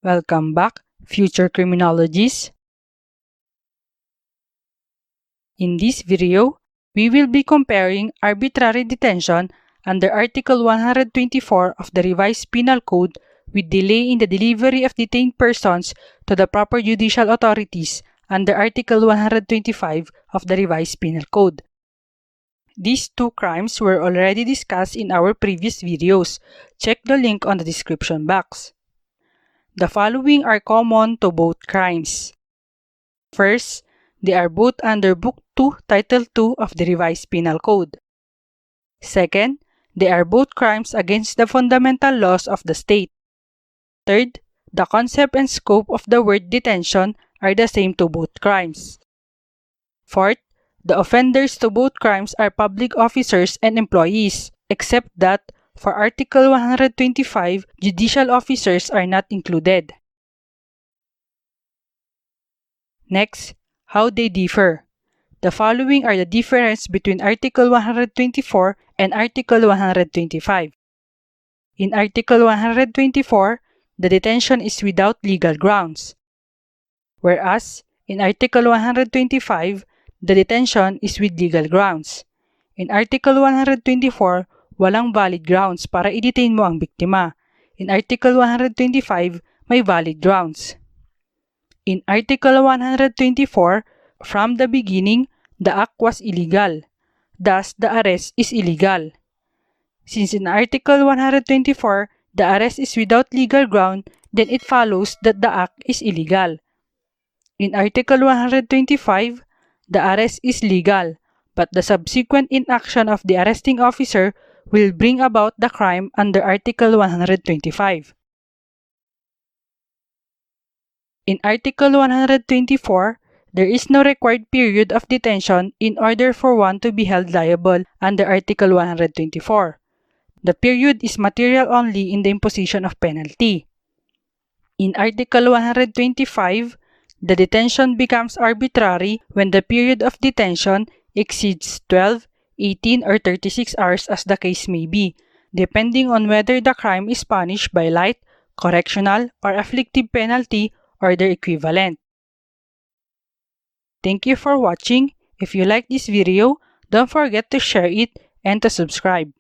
Welcome back, future criminologists. In this video, we will be comparing arbitrary detention under Article 124 of the Revised Penal Code with delay in the delivery of detained persons to the proper judicial authorities under Article 125 of the Revised Penal Code. These two crimes were already discussed in our previous videos. Check the link on the description box. The following are common to both crimes. First, they are both under Book 2, Title 2 of the Revised Penal Code. Second, they are both crimes against the fundamental laws of the state. Third, the concept and scope of the word detention are the same to both crimes. Fourth, the offenders to both crimes are public officers and employees, except that for Article 125, judicial officers are not included. Next, how they differ. The following are the difference between Article 124 and Article 125. In Article 124, the detention is without legal grounds, whereas in Article 125, the detention is with legal grounds. In Article 124, walang valid grounds para i-detain mo ang biktima. In Article 125, may valid grounds. In Article 124, from the beginning, the act was illegal. Thus, the arrest is illegal. Since in Article 124, the arrest is without legal ground, then it follows that the act is illegal. In Article 125, the arrest is legal, but the subsequent inaction of the arresting officer will bring about the crime under Article 125. In Article 124, there is no required period of detention in order for one to be held liable under Article 124. The period is material only in the imposition of penalty. In Article 125, the detention becomes arbitrary when the period of detention exceeds 12, 18, or 36 hours as the case may be, depending on whether the crime is punished by light, correctional, or afflictive penalty or their equivalent. Thank you for watching. If you like this video, don't forget to share it and to subscribe.